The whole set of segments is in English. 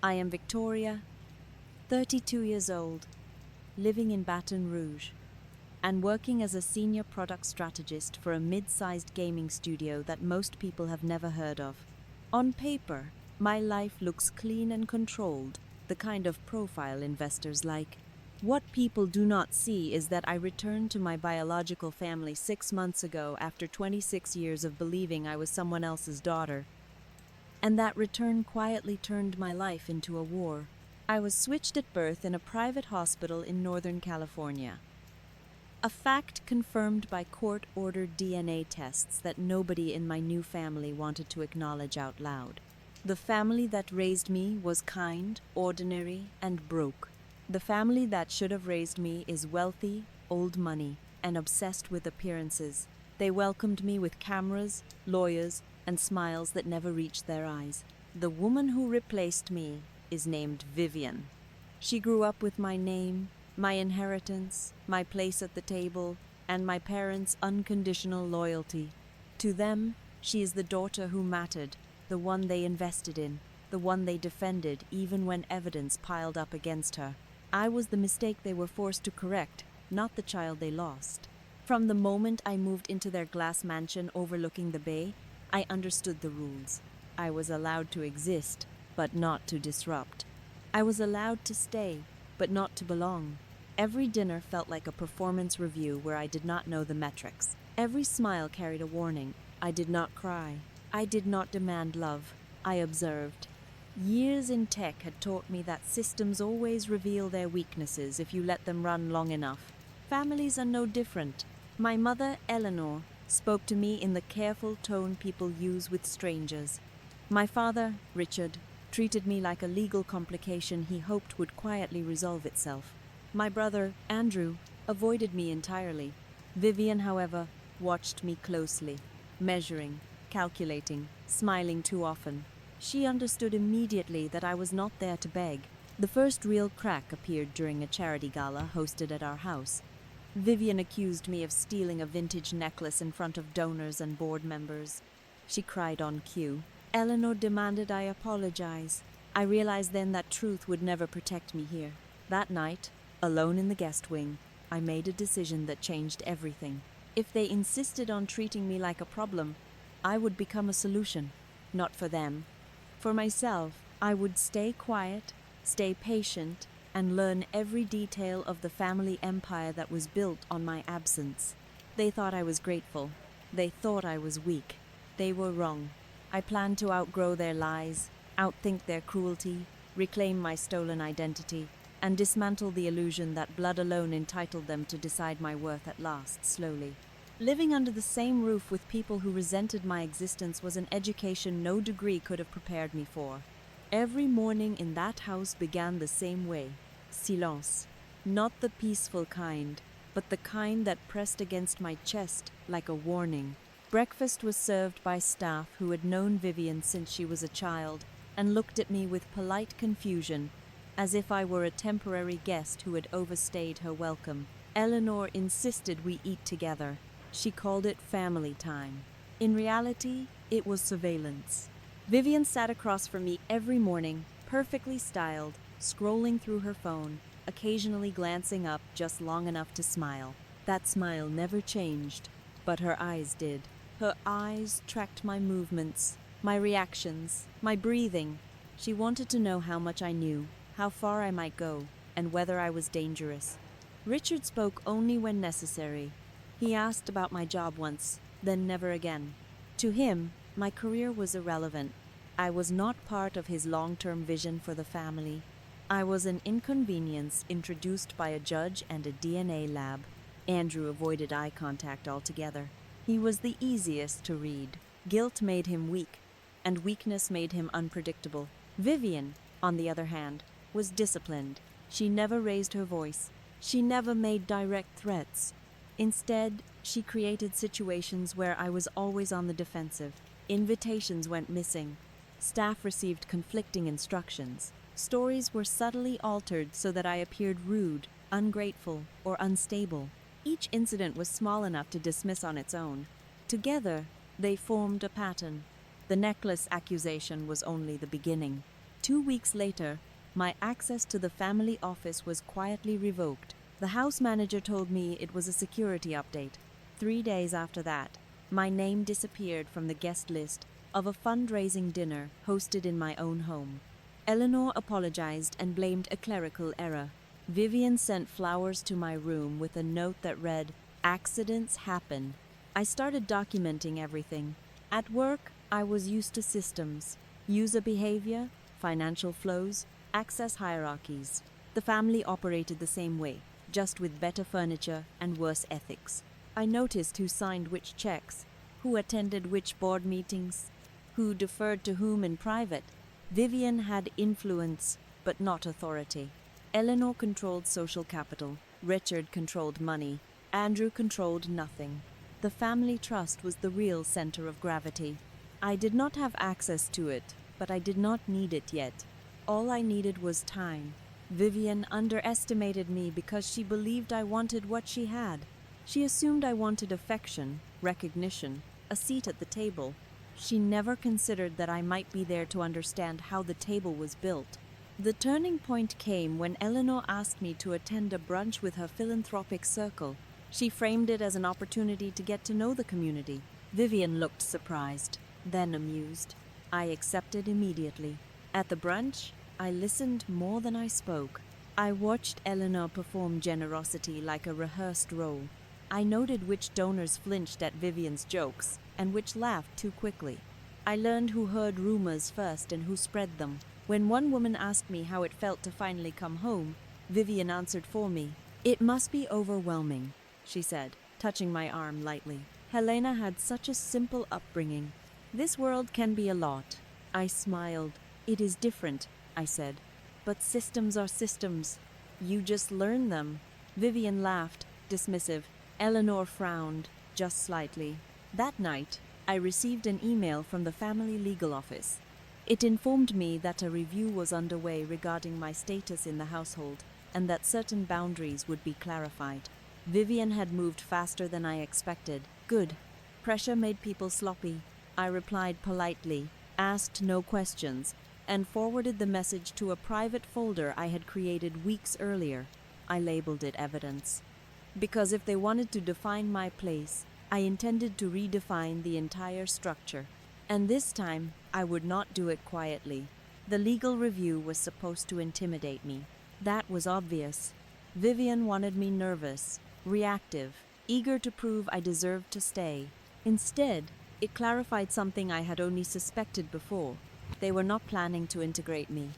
I am Victoria, 32 years old, living in Baton Rouge, and working as a senior product strategist for a mid-sized gaming studio that most people have never heard of. On paper, my life looks clean and controlled, the kind of profile investors like. What people do not see is that I returned to my biological family 6 months ago after 26 years of believing I was someone else's daughter. And that return quietly turned my life into a war. I was switched at birth in a private hospital in Northern California. A fact confirmed by court-ordered DNA tests that nobody in my new family wanted to acknowledge out loud. The family that raised me was kind, ordinary, and broke. The family that should have raised me is wealthy, old money, and obsessed with appearances. They welcomed me with cameras, lawyers, and smiles that never reached their eyes. The woman who replaced me is named Vivian. She grew up with my name, my inheritance, my place at the table, and my parents' unconditional loyalty. To them, she is the daughter who mattered, the one they invested in, the one they defended even when evidence piled up against her. I was the mistake they were forced to correct, not the child they lost. From the moment I moved into their glass mansion overlooking the bay, I understood the rules. I was allowed to exist, but not to disrupt. I was allowed to stay, but not to belong. Every dinner felt like a performance review where I did not know the metrics. Every smile carried a warning. I did not cry. I did not demand love. I observed. Years in tech had taught me that systems always reveal their weaknesses if you let them run long enough. Families are no different. My mother, Eleanor, spoke to me in the careful tone people use with strangers. My father, Richard, treated me like a legal complication he hoped would quietly resolve itself. My brother, Andrew, avoided me entirely. Vivian, however, watched me closely, measuring, calculating, smiling too often. She understood immediately that I was not there to beg. The first real crack appeared during a charity gala hosted at our house. Vivian accused me of stealing a vintage necklace in front of donors and board members. She cried on cue. Eleanor demanded I apologize. I realized then that truth would never protect me here. That night, alone in the guest wing, I made a decision that changed everything. If they insisted on treating me like a problem, I would become a solution. Not for them. For myself, I would stay quiet, stay patient, and learn every detail of the family empire that was built on my absence. They thought I was grateful. They thought I was weak. They were wrong. I planned to outgrow their lies, outthink their cruelty, reclaim my stolen identity, and dismantle the illusion that blood alone entitled them to decide my worth at last, slowly. Living under the same roof with people who resented my existence was an education no degree could have prepared me for. Every morning in that house began the same way. Silence. Not the peaceful kind, but the kind that pressed against my chest like a warning. Breakfast was served by staff who had known Vivian since she was a child and looked at me with polite confusion, as if I were a temporary guest who had overstayed her welcome. Eleanor insisted we eat together. She called it family time. In reality, it was surveillance. Vivian sat across from me every morning, perfectly styled, scrolling through her phone, occasionally glancing up just long enough to smile. That smile never changed, but her eyes did. Her eyes tracked my movements, my reactions, my breathing. She wanted to know how much I knew, how far I might go, and whether I was dangerous. Richard spoke only when necessary. He asked about my job once, then never again. To him, my career was irrelevant. I was not part of his long-term vision for the family. I was an inconvenience introduced by a judge and a DNA lab. Andrew avoided eye contact altogether. He was the easiest to read. Guilt made him weak, and weakness made him unpredictable. Vivian, on the other hand, was disciplined. She never raised her voice. She never made direct threats. Instead, she created situations where I was always on the defensive. Invitations went missing. Staff received conflicting instructions. Stories were subtly altered so that I appeared rude, ungrateful, or unstable. Each incident was small enough to dismiss on its own. Together, they formed a pattern. The necklace accusation was only the beginning. 2 weeks later, my access to the family office was quietly revoked. The house manager told me it was a security update. 3 days after that, my name disappeared from the guest list of a fundraising dinner hosted in my own home. Eleanor apologized and blamed a clerical error. Vivian sent flowers to my room with a note that read, "Accidents happen." I started documenting everything. At work, I was used to systems, user behavior, financial flows, access hierarchies. The family operated the same way, just with better furniture and worse ethics. I noticed who signed which checks, who attended which board meetings, who deferred to whom in private. Vivian had influence, but not authority. Eleanor controlled social capital, Richard controlled money, Andrew controlled nothing. The family trust was the real center of gravity. I did not have access to it, but I did not need it yet. All I needed was time. Vivian underestimated me because she believed I wanted what she had. She assumed I wanted affection, recognition, a seat at the table. She never considered that I might be there to understand how the table was built. The turning point came when Eleanor asked me to attend a brunch with her philanthropic circle. She framed it as an opportunity to get to know the community. Vivian looked surprised, then amused. I accepted immediately. At the brunch, I listened more than I spoke. I watched Eleanor perform generosity like a rehearsed role. I noted which donors flinched at Vivian's jokes and which laughed too quickly. I learned who heard rumors first and who spread them. When one woman asked me how it felt to finally come home, Vivian answered for me. "It must be overwhelming," she said, touching my arm lightly. "Helena had such a simple upbringing. This world can be a lot." I smiled. "It is different," I said. "But systems are systems. You just learn them." Vivian laughed, dismissive. Eleanor frowned, just slightly. That night, I received an email from the family legal office. It informed me that a review was underway regarding my status in the household and that certain boundaries would be clarified. Vivian had moved faster than I expected. Good. Pressure made people sloppy. I replied politely, asked no questions, and forwarded the message to a private folder I had created weeks earlier. I labeled it evidence. Because if they wanted to define my place, I intended to redefine the entire structure. And this time, I would not do it quietly. The legal review was supposed to intimidate me. That was obvious. Vivian wanted me nervous, reactive, eager to prove I deserved to stay. Instead, it clarified something I had only suspected before. They were not planning to integrate me.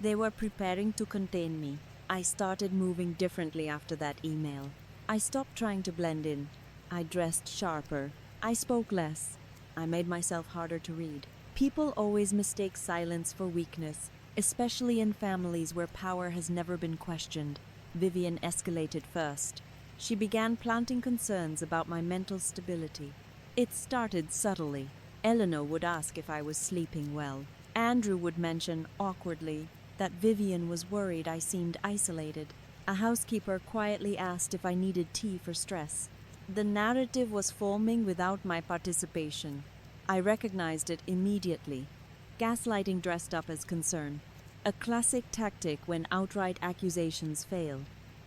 They were preparing to contain me. I started moving differently after that email. I stopped trying to blend in. I dressed sharper. I spoke less. I made myself harder to read. People always mistake silence for weakness, especially in families where power has never been questioned. Vivian escalated first. She began planting concerns about my mental stability. It started subtly. Eleanor would ask if I was sleeping well. Andrew would mention, awkwardly, that Vivian was worried I seemed isolated. A housekeeper quietly asked if I needed tea for stress. The narrative was forming without my participation. I recognized it immediately. Gaslighting dressed up as concern. A classic tactic when outright accusations fail.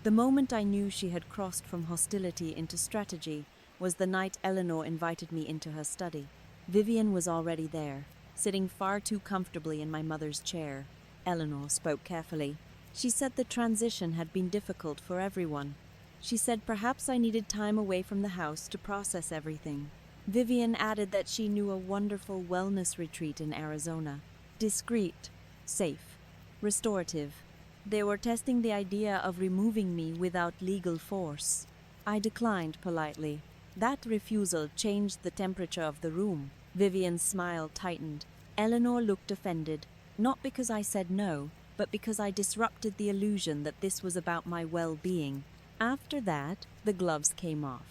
The moment I knew she had crossed from hostility into strategy was the night Eleanor invited me into her study. Vivian was already there, sitting far too comfortably in my mother's chair. Eleanor spoke carefully. She said the transition had been difficult for everyone. She said perhaps I needed time away from the house to process everything. Vivian added that she knew a wonderful wellness retreat in Arizona. Discreet, safe, restorative. They were testing the idea of removing me without legal force. I declined politely. That refusal changed the temperature of the room. Vivian's smile tightened. Eleanor looked offended, not because I said no, but because I disrupted the illusion that this was about my well-being. After that, the gloves came off.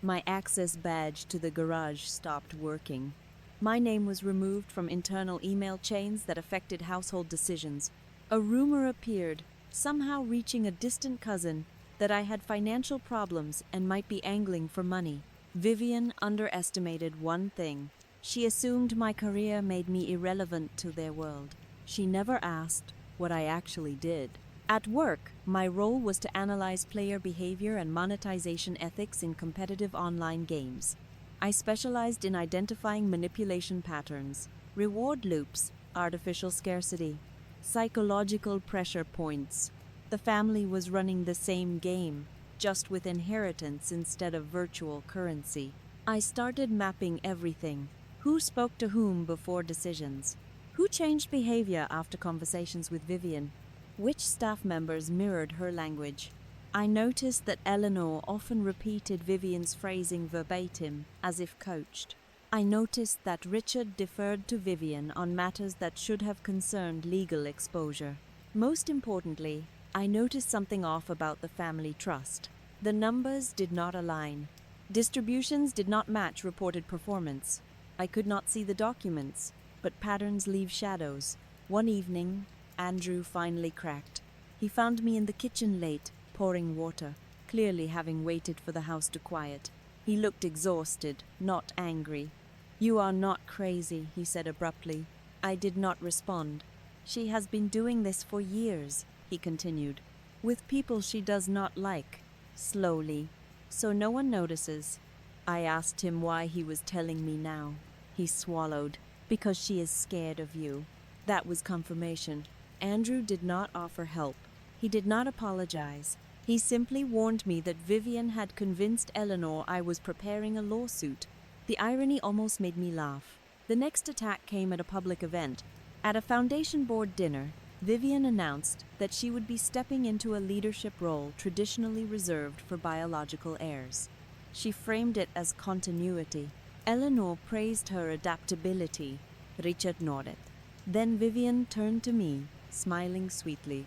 My access badge to the garage stopped working. My name was removed from internal email chains that affected household decisions. A rumor appeared, somehow reaching a distant cousin, that I had financial problems and might be angling for money. Vivian underestimated one thing. She assumed my career made me irrelevant to their world. She never asked what I actually did. At work, my role was to analyze player behavior and monetization ethics in competitive online games. I specialized in identifying manipulation patterns, reward loops, artificial scarcity, psychological pressure points. The family was running the same game, just with inheritance instead of virtual currency. I started mapping everything. Who spoke to whom before decisions? Who changed behavior after conversations with Vivian? Which staff members mirrored her language? I noticed that Eleanor often repeated Vivian's phrasing verbatim, as if coached. I noticed that Richard deferred to Vivian on matters that should have concerned legal exposure. Most importantly, I noticed something off about the family trust. The numbers did not align. Distributions did not match reported performance. I could not see the documents, but patterns leave shadows. One evening, Andrew finally cracked. He found me in the kitchen late, pouring water, clearly having waited for the house to quiet. He looked exhausted, not angry. "You are not crazy," he said abruptly. I did not respond. "She has been doing this for years," he continued, "with people she does not like, slowly, so no one notices." I asked him why he was telling me now. He swallowed. "Because she is scared of you." That was confirmation. Andrew did not offer help. He did not apologize. He simply warned me that Vivian had convinced Eleanor I was preparing a lawsuit. The irony almost made me laugh. The next attack came at a public event. At a foundation board dinner, Vivian announced that she would be stepping into a leadership role traditionally reserved for biological heirs. She framed it as continuity. Eleanor praised her adaptability. Richard nodded. Then Vivian turned to me, smiling sweetly,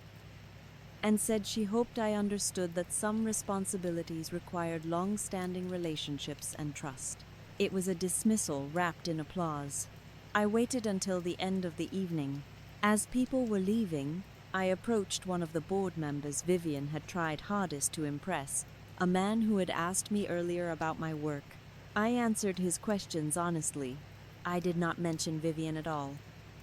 and said she hoped I understood that some responsibilities required long-standing relationships and trust. It was a dismissal wrapped in applause. I waited until the end of the evening. As people were leaving, I approached one of the board members Vivian had tried hardest to impress, a man who had asked me earlier about my work. I answered his questions honestly. I did not mention Vivian at all.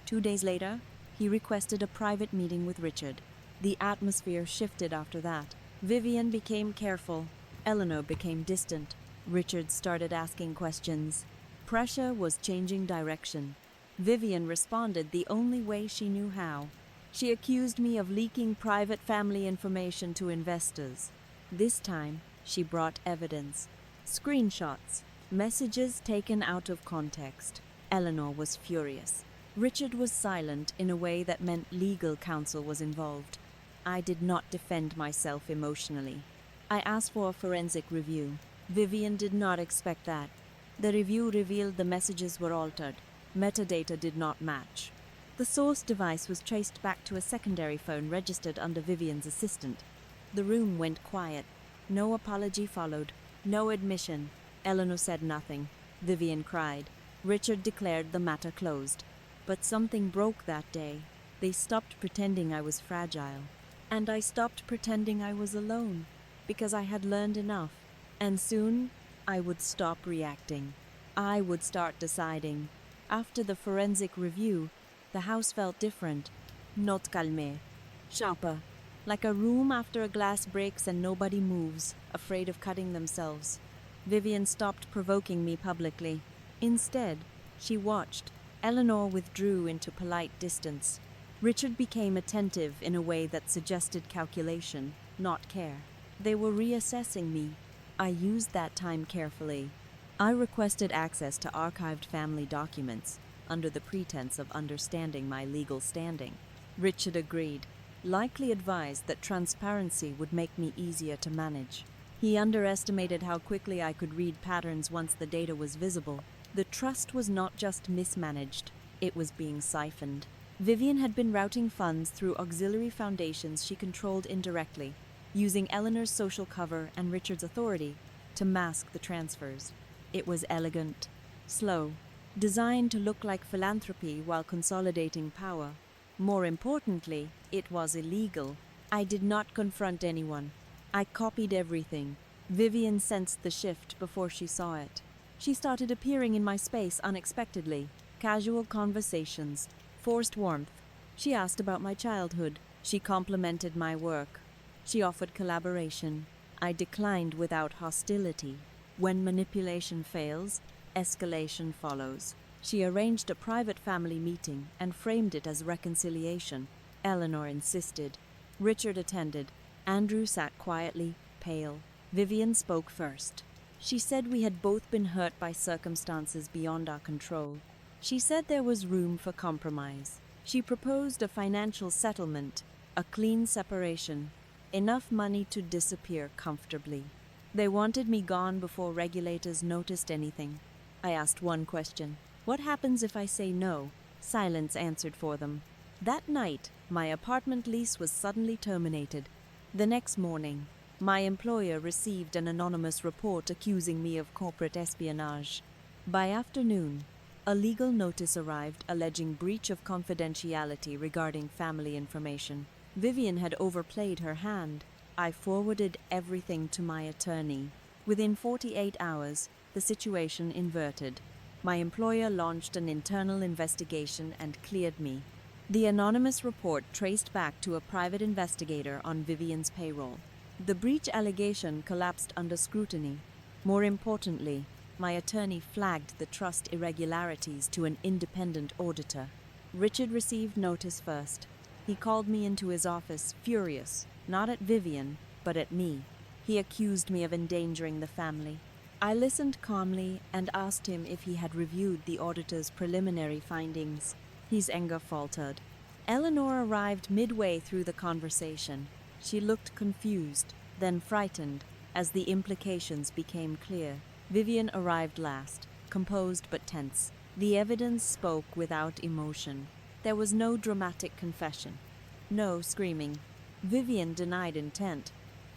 2 days later, he requested a private meeting with Richard. The atmosphere shifted after that. Vivian became careful. Eleanor became distant. Richard started asking questions. Pressure was changing direction. Vivian responded the only way she knew how. She accused me of leaking private family information to investors. This time, she brought evidence. Screenshots, messages taken out of context. Eleanor was furious. Richard was silent in a way that meant legal counsel was involved. I did not defend myself emotionally. I asked for a forensic review. Vivian did not expect that. The review revealed the messages were altered. Metadata did not match. The source device was traced back to a secondary phone registered under Vivian's assistant. The room went quiet. No apology followed. No admission. Eleanor said nothing. Vivian cried. Richard declared the matter closed. But something broke that day. They stopped pretending I was fragile. And I stopped pretending I was alone, because I had learned enough. And soon, I would stop reacting. I would start deciding. After the forensic review, the house felt different. Not calme. Sharper. Like a room after a glass breaks and nobody moves, afraid of cutting themselves. Vivian stopped provoking me publicly. Instead, she watched. Eleanor withdrew into polite distance. Richard became attentive in a way that suggested calculation, not care. They were reassessing me. I used that time carefully. I requested access to archived family documents under the pretense of understanding my legal standing. Richard agreed, likely advised that transparency would make me easier to manage. He underestimated how quickly I could read patterns once the data was visible. The trust was not just mismanaged, it was being siphoned. Vivian had been routing funds through auxiliary foundations she controlled indirectly, using Eleanor's social cover and Richard's authority to mask the transfers. It was elegant, slow, designed to look like philanthropy while consolidating power. More importantly, it was illegal. I did not confront anyone. I copied everything. Vivian sensed the shift before she saw it. She started appearing in my space unexpectedly. Casual conversations, forced warmth, She asked about my childhood. She complimented my work. She offered collaboration. I declined without hostility. When manipulation fails, escalation follows. She arranged a private family meeting and framed it as reconciliation. Eleanor insisted. Richard attended. Andrew sat quietly, pale. Vivian spoke first. She said we had both been hurt by circumstances beyond our control. She said there was room for compromise. She proposed a financial settlement, a clean separation, enough money to disappear comfortably. They wanted me gone before regulators noticed anything. I asked one question. What happens if I say no? Silence answered for them. That night, my apartment lease was suddenly terminated. The next morning, my employer received an anonymous report accusing me of corporate espionage. By afternoon, a legal notice arrived alleging breach of confidentiality regarding family information. Vivian had overplayed her hand. I forwarded everything to my attorney. Within 48 hours, the situation inverted. My employer launched an internal investigation and cleared me. The anonymous report traced back to a private investigator on Vivian's payroll. The breach allegation collapsed under scrutiny. More importantly, my attorney flagged the trust irregularities to an independent auditor. Richard received notice first. He called me into his office, furious, not at Vivian, but at me. He accused me of endangering the family. I listened calmly and asked him if he had reviewed the auditor's preliminary findings. His anger faltered. Eleanor arrived midway through the conversation. She looked confused, then frightened, as the implications became clear. Vivian arrived last, composed but tense. The evidence spoke without emotion. There was no dramatic confession. No screaming. Vivian denied intent.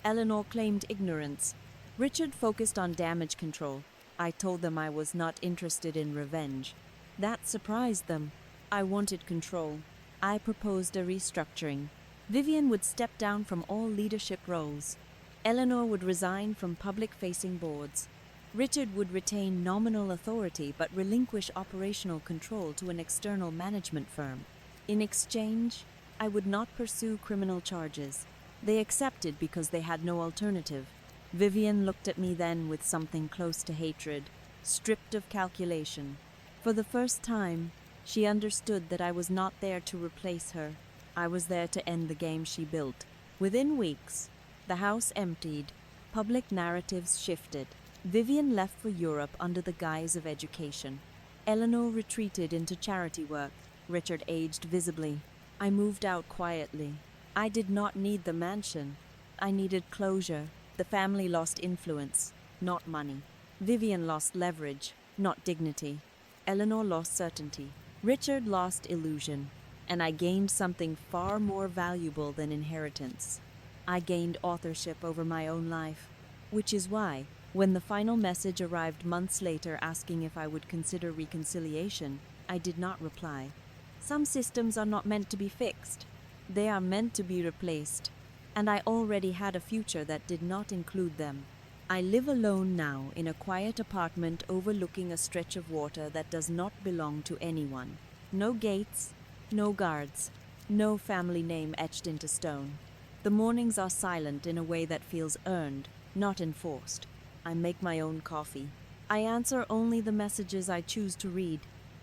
Eleanor claimed ignorance. Richard focused on damage control. I told them I was not interested in revenge. That surprised them. I wanted control. I proposed a restructuring. Vivian would step down from all leadership roles. Eleanor would resign from public-facing boards. Richard would retain nominal authority but relinquish operational control to an external management firm. In exchange, I would not pursue criminal charges. They accepted because they had no alternative. Vivian looked at me then with something close to hatred, stripped of calculation. For the first time, she understood that I was not there to replace her. I was there to end the game she built. Within weeks, the house emptied. Public narratives shifted. Vivian left for Europe under the guise of education. Eleanor retreated into charity work. Richard aged visibly. I moved out quietly. I did not need the mansion. I needed closure. The family lost influence, not money. Vivian lost leverage, not dignity. Eleanor lost certainty. Richard lost illusion. And I gained something far more valuable than inheritance. I gained authorship over my own life. Which is why, when the final message arrived months later asking if I would consider reconciliation, I did not reply. Some systems are not meant to be fixed. They are meant to be replaced. And I already had a future that did not include them. I live alone now in a quiet apartment overlooking a stretch of water that does not belong to anyone. No gates, no guards, no family name etched into stone. The mornings are silent in a way that feels earned, not enforced. I make my own coffee. I answer only the messages I choose to read.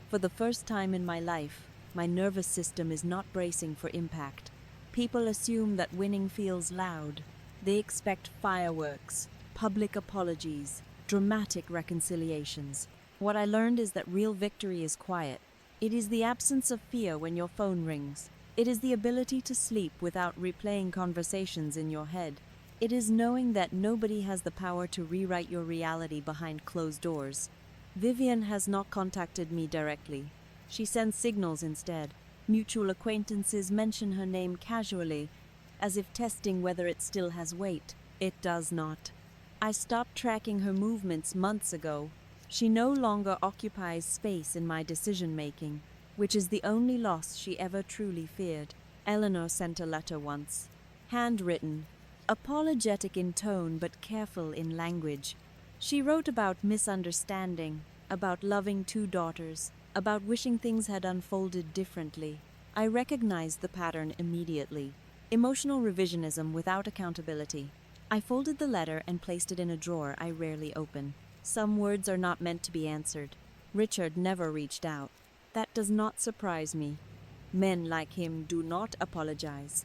For the first time in my life, my nervous system is not bracing for impact. People assume that winning feels loud. They expect fireworks, public apologies, dramatic reconciliations. What I learned is that real victory is quiet. It is the absence of fear when your phone rings. It is the ability to sleep without replaying conversations in your head. It is knowing that nobody has the power to rewrite your reality behind closed doors. Vivian has not contacted me directly. She sends signals instead. Mutual acquaintances mention her name casually, as if testing whether it still has weight. It does not. I stopped tracking her movements months ago. She no longer occupies space in my decision-making, which is the only loss she ever truly feared. Eleanor sent a letter once, handwritten, apologetic in tone but careful in language. She wrote about misunderstanding, about loving two daughters, about wishing things had unfolded differently. I recognized the pattern immediately. Emotional revisionism without accountability. I folded the letter and placed it in a drawer I rarely open. Some words are not meant to be answered. Richard never reached out. That does not surprise me. Men like him do not apologize.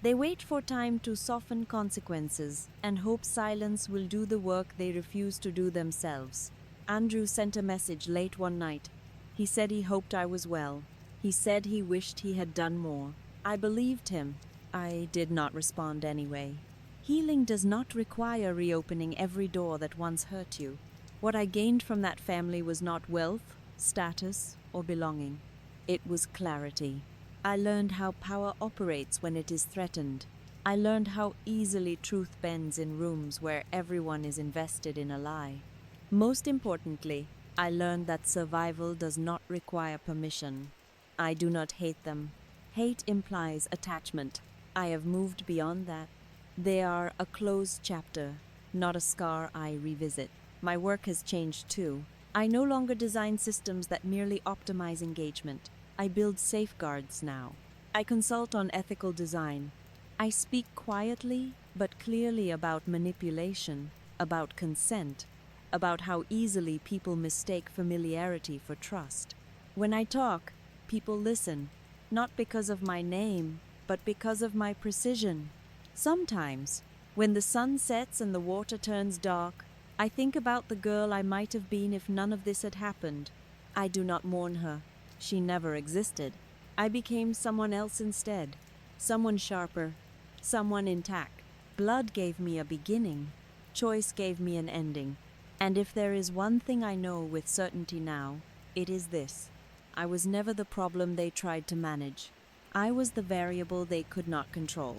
They wait for time to soften consequences and hope silence will do the work they refuse to do themselves. Andrew sent a message late one night. He said he hoped I was well. He said he wished he had done more. I believed him. I did not respond anyway. Healing does not require reopening every door that once hurt you. What I gained from that family was not wealth, status, or belonging. It was clarity. I learned how power operates when it is threatened. I learned how easily truth bends in rooms where everyone is invested in a lie. Most importantly, I learned that survival does not require permission. I do not hate them. Hate implies attachment. I have moved beyond that. They are a closed chapter, not a scar I revisit. My work has changed too. I no longer design systems that merely optimize engagement. I build safeguards now. I consult on ethical design. I speak quietly but clearly about manipulation, about consent, about how easily people mistake familiarity for trust. When I talk, people listen, not because of my name, but because of my precision. Sometimes, when the sun sets and the water turns dark, I think about the girl I might have been if none of this had happened. I do not mourn her. She never existed. I became someone else instead. Someone sharper. Someone intact. Blood gave me a beginning. Choice gave me an ending. And if there is one thing I know with certainty now, it is this. I was never the problem they tried to manage. I was the variable they could not control.